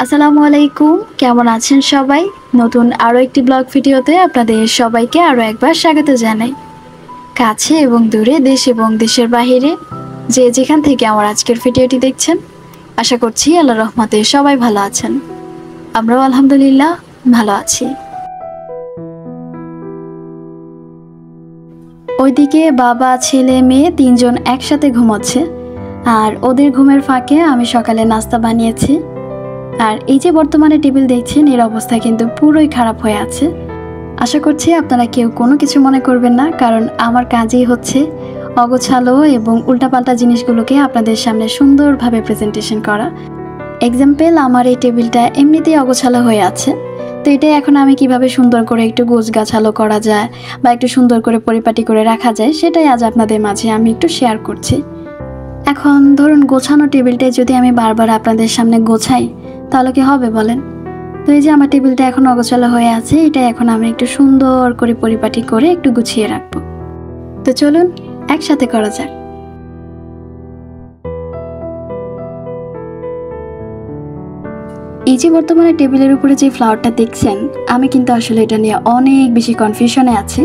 আসসালামু আলাইকুম, কেমন আছেন সবাই? নতুন আরও একটি ব্লগ ভিডিওতে আপনাদের সবাইকে আরও একবার স্বাগত জানাই। কাছে এবং দূরে, দেশ এবং দেশের বাহিরে যে যেখান থেকে আমার আজকের ভিডিওটি দেখছেন, আশা করছি আল্লাহর রহমতে সবাই ভালো আছেন। আমরাও আলহামদুলিল্লাহ ভালো আছি। ওইদিকে বাবা, ছেলে, মেয়ে তিনজন একসাথে ঘুমোচ্ছে, আর ওদের ঘুমের ফাঁকে আমি সকালে নাস্তা বানিয়েছি। আর এই যে বর্তমানে টেবিল দেখছেন, এর অবস্থা কিন্তু পুরোই খারাপ হয়ে আছে। আশা করছি আপনারা কেউ কোনো কিছু মনে করবেন না, কারণ আমার কাজই হচ্ছে অগোছালো এবং উল্টাপাল্টা জিনিসগুলোকে আপনাদের সামনে সুন্দরভাবে প্রেজেন্টেশন করা। এক্সাম্পল, আমার এই টেবিলটা এমনিতেই অগোছালো হয়ে আছে, তো এটাই এখন আমি কিভাবে সুন্দর করে একটু গোছগাছালো করা যায় বা একটু সুন্দর করে পরিপাটি করে রাখা যায়, সেটাই আজ আপনাদের মাঝে আমি একটু শেয়ার করছি। এখন ধরুন, গোছানো টেবিলটাই যদি আমি বারবার আপনাদের সামনে গোছাই, তাহলে কি হবে বলেন? তো এই যে আমার টেবিলটা এখন অগোছালো হয়ে আছে, এটা এখন আমি একটু সুন্দর করে পরিপাটি করে একটু গুছিয়ে রাখবো। তো চলুন একসাথে করা যাক। এই যে বর্তমানে টেবিলের উপরে যে ফ্লাওয়ারটা দেখছেন, আমি কিন্তু আসলে এটা নিয়ে অনেক বেশি কনফিউশনে আছি।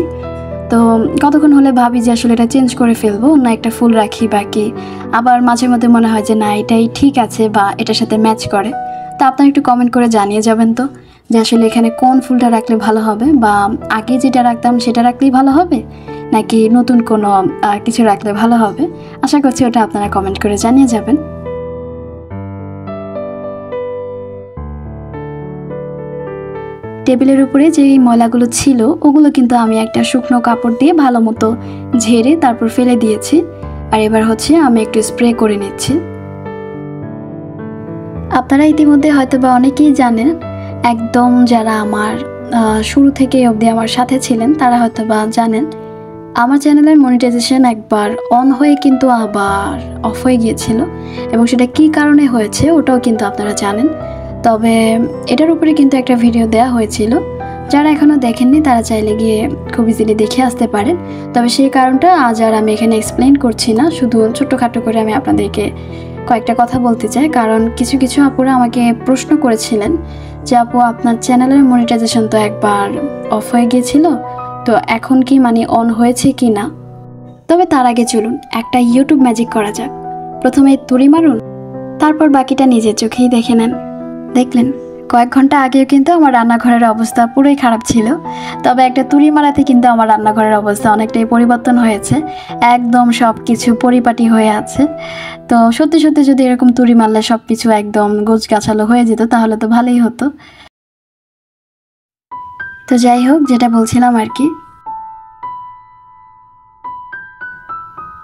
তো কতক্ষণ হলে ভাবি যে আসলে এটা চেঞ্জ করে ফেলবো, অন্য একটা ফুল রাখি বাকি, আবার মাঝে মধ্যে মনে হয় যে না, এটাই ঠিক আছে বা এটার সাথে ম্যাচ করে। তা আপনারা একটু কমেন্ট করে জানিয়ে যাবেন তো যে আসলে এখানে কোন ফুলটা রাখলে ভালো হবে, বা আগে যেটা রাখতাম সেটা রাখলেই ভালো হবে, নাকি নতুন কোনো কিছু রাখলে ভালো হবে। আশা করছি ওটা আপনারা কমেন্ট করে জানিয়ে যাবেন। টেবিলের উপরে যে ময়লাগুলো ছিল, ওগুলো কিন্তু আমি একটা শুকনো কাপড় দিয়ে ভালো মতো ঝেড়ে তারপর ফেলে দিয়েছি। আর এবার হচ্ছে আমি একটু স্প্রে করে নিচ্ছি। আপনারা ইতিমধ্যে হয়তো বা অনেকেই জানেন, একদম যারা আমার শুরু থেকে অবধি আমার সাথে ছিলেন তারা হয়তো বা জানেন, আমার চ্যানেলের মনিটাইজেশন একবার অন হয়ে কিন্তু আবার অফ হয়ে গিয়েছিল, এবং সেটা কী কারণে হয়েছে ওটাও কিন্তু আপনারা জানেন। তবে এটার উপরে কিন্তু একটা ভিডিও দেওয়া হয়েছিল, যারা এখনও দেখেননি তারা চাইলে গিয়ে খুব ইজিলি দেখে আসতে পারেন। তবে সেই কারণটা আজ আর আমি এখানে এক্সপ্লেন করছি না, শুধু ছোট্টখাটো করে আমি আপনাদেরকে কয়েকটা কথা বলতে চাই। কারণ কিছু কিছু আপুরা আমাকে প্রশ্ন করেছিলেন যে আপু, আপনার চ্যানেলের মনিটাইজেশন তো একবার অফ হয়ে গিয়েছিল, তো এখন কি মানে অন হয়েছে কি না। তবে তার আগে চলুন একটা ইউটিউব ম্যাজিক করা যাক। প্রথমে তুড়ি মারুন, তারপর বাকিটা নিজের চোখেই দেখে নেন। দেখলেন, কয়েক ঘন্টা আগেও কিন্তু আমার রান্নাঘরের অবস্থা পুরোই খারাপ ছিল, তবে একটা তুড়ি মারাতে কিন্তু আমার রান্নাঘরের অবস্থা অনেকটাই পরিবর্তন হয়েছে। একদম সব কিছু পরিপাটি হয়ে আছে। তো সত্যি সত্যি যদি এরকম তুড়ি মারলে সব কিছু একদম গোছগাছালো হয়ে যেত, তাহলে তো ভালোই হতো। তো যাই হোক, যেটা বলছিলাম আর কি,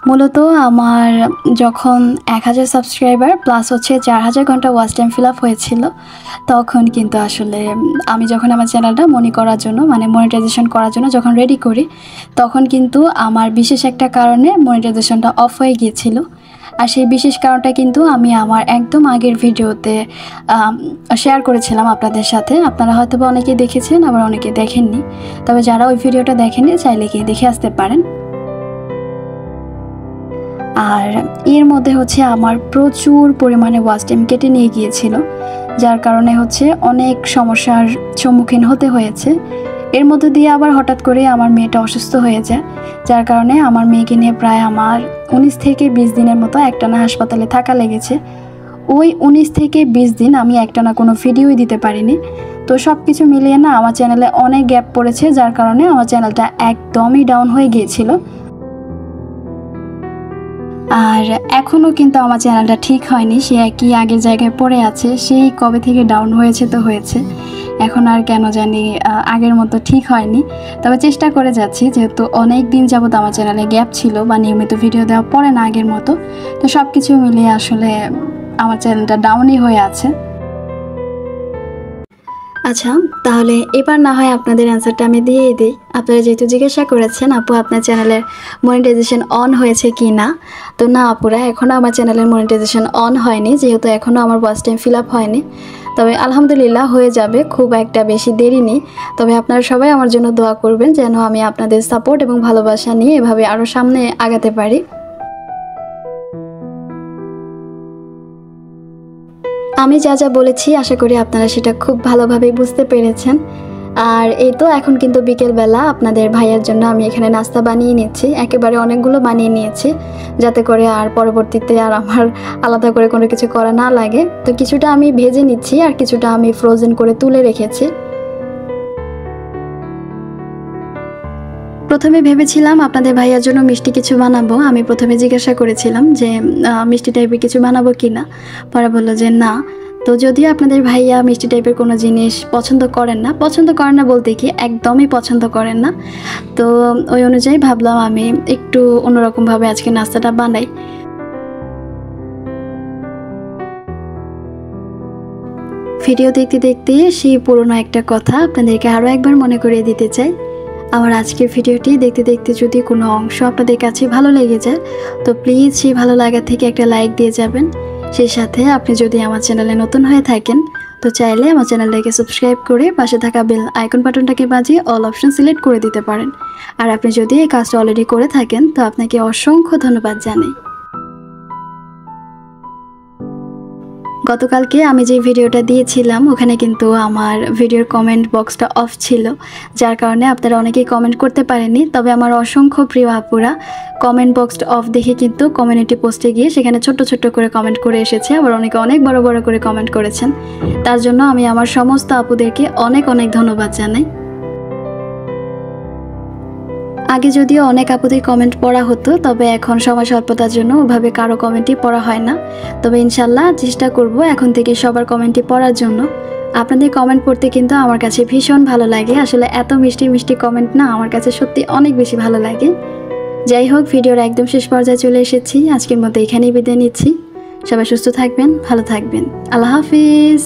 মূলত আমার যখন 1000 সাবস্ক্রাইবার প্লাস হচ্ছে 4000 ঘন্টা ওয়াচ টাইম ফিল আপ হয়েছিল, তখন কিন্তু আসলে আমি যখন আমার চ্যানেলটা মনিটাইজেশন করার জন্য যখন রেডি করি, তখন কিন্তু আমার বিশেষ একটা কারণে মনিটাইজেশনটা অফ হয়ে গিয়েছিল। আর সেই বিশেষ কারণটা কিন্তু আমি আমার একদম আগের ভিডিওতে শেয়ার করেছিলাম আপনাদের সাথে। আপনারা হয়তো বা অনেকেই দেখেছেন, আবার অনেকে দেখেননি। তবে যারা ওই ভিডিওটা দেখেননি চাইলে গিয়ে দেখে আসতে পারেন। আর এর মধ্যে হচ্ছে আমার প্রচুর পরিমাণে ওয়াচ টাইম কেটে নিয়ে গিয়েছিল, যার কারণে হচ্ছে অনেক সমস্যার সম্মুখীন হতে হয়েছে। এর মধ্যে দিয়ে আবার হঠাৎ করে আমার মেয়েটা অসুস্থ হয়ে যায়, যার কারণে আমার মেয়েকে নিয়ে প্রায় আমার 19 থেকে 20 দিনের মতো একটানা হাসপাতালে থাকা লেগেছে। ওই 19 থেকে 20 দিন আমি একটানা কোনো ভিডিওই দিতে পারিনি। তো সব কিছু মিলিয়ে না আমার চ্যানেলে অনেক গ্যাপ পড়েছে, যার কারণে আমার চ্যানেলটা একদমই ডাউন হয়ে গিয়েছিল। আর এখনও কিন্তু আমার চ্যানেলটা ঠিক হয়নি, সে একই আগের জায়গায় পড়ে আছে। সেই কবে থেকে ডাউন হয়েছে তো হয়েছে, এখন আর কেন জানি আগের মতো ঠিক হয়নি। তবে চেষ্টা করে যাচ্ছি, যেহেতু অনেক দিন যাবত আমার চ্যানেলে গ্যাপ ছিল বা নিয়মিত ভিডিও দেওয়া পড়ে না আগের মতো। তো সব কিছু মিলিয়ে আসলে আমার চ্যানেলটা ডাউনই হয়ে আছে। আচ্ছা, তাহলে এবার না হয় আপনাদের অ্যান্সারটা আমি দিয়েই দিই। আপনারা যেহেতু জিজ্ঞাসা করেছেন আপু আপনার চ্যানেলের মনিটাইজেশন অন হয়েছে কি না, তো না আপুরা, এখনও আমার চ্যানেলের মনিটাইজেশন অন হয়নি, যেহেতু এখনও আমার ওয়াচ টাইম ফিল আপ হয়নি। তবে আলহামদুলিল্লাহ হয়ে যাবে, খুব একটা বেশি দেরি নেই। তবে আপনারা সবাই আমার জন্য দোয়া করবেন যেন আমি আপনাদের সাপোর্ট এবং ভালোবাসা নিয়ে এভাবে আরও সামনে আগাতে পারি। আমি যা যা বলেছি আশা করি আপনারা সেটা খুব ভালোভাবে বুঝতে পেরেছেন। আর এই তো এখন কিন্তু বিকেলবেলা আপনাদের ভাইয়ার জন্য আমি এখানে নাস্তা বানিয়ে নিচ্ছি, একেবারে অনেকগুলো বানিয়ে নিয়েছি যাতে করে আর পরবর্তীতে আর আমার আলাদা করে কোনো কিছু করা না লাগে। তো কিছুটা আমি ভেজে নিচ্ছি আর কিছুটা আমি ফ্রোজেন করে তুলে রেখেছি। প্রথমে ভেবেছিলাম আপনাদের ভাইয়ার জন্য মিষ্টি কিছু বানাবো। আমি প্রথমে জিজ্ঞাসা করেছিলাম যে মিষ্টি টাইপের কিছু বানাবো কি না, পরে বললো যে না। তো যদিও আপনাদের ভাইয়া মিষ্টি টাইপের কোনো জিনিস পছন্দ করেন না বলতে কি একদমই পছন্দ করেন না। তো ওই অনুযায়ী ভাবলাম আমি একটু অন্যরকমভাবে আজকে নাস্তাটা বানাই। ভিডিও দেখতে দেখতে সেই পুরনো একটা কথা আপনাদেরকে আরও একবার মনে করিয়ে দিতে চাই। আমার আজকের ভিডিওটি দেখতে দেখতে যদি কোনো অংশ আপনাদের কাছে ভালো লেগে যায় তো প্লিজ সেই ভালো লাগা থেকে একটা লাইক দিয়ে যাবেন। সেই সাথে আপনি যদি আমার চ্যানেলে নতুন হয়ে থাকেন তো চাইলে আমার চ্যানেলটাকে সাবস্ক্রাইব করে পাশে থাকা বেল আইকন বাটনটাকে বাজিয়ে অল অপশন সিলেক্ট করে দিতে পারেন। আর আপনি যদি এই কাজটা অলরেডি করে থাকেন তো আপনাকে অসংখ্য ধন্যবাদ জানাই। গতকালকে আমি যে ভিডিওটা দিয়েছিলাম ওখানে কিন্তু আমার ভিডিওর কমেন্ট বক্সটা অফ ছিল, যার কারণে আপনারা অনেকেই কমেন্ট করতে পারেননি। তবে আমার অসংখ্য প্রিয় আপুরা কমেন্ট বক্সটা অফ দেখে কিন্তু কমিউনিটি পোস্টে গিয়ে সেখানে ছোট্ট ছোট্ট করে কমেন্ট করে এসেছে, আবার অনেকে অনেক বড় বড় করে কমেন্ট করেছেন। তার জন্য আমি আমার সমস্ত আপুদেরকে অনেক অনেক ধন্যবাদ জানাই। আগে যদিও অনেক আপুদের কমেন্ট পড়া হতো, তবে এখন সময় স্বল্পতার জন্য ওভাবে কারো কমেন্টই পড়া হয় না। তবে ইনশাল্লাহ চেষ্টা করব এখন থেকে সবার কমেন্টই পড়ার জন্য। আপনাদের কমেন্ট পড়তে কিন্তু আমার কাছে ভীষণ ভালো লাগে। আসলে এত মিষ্টি মিষ্টি কমেন্ট না আমার কাছে সত্যি অনেক বেশি ভালো লাগে। যাই হোক, ভিডিওর একদম শেষ পর্যায়ে চলে এসেছি। আজকের মতো এখানেই বিদায় নিচ্ছি। সবাই সুস্থ থাকবেন, ভালো থাকবেন। আল্লাহ হাফিজ।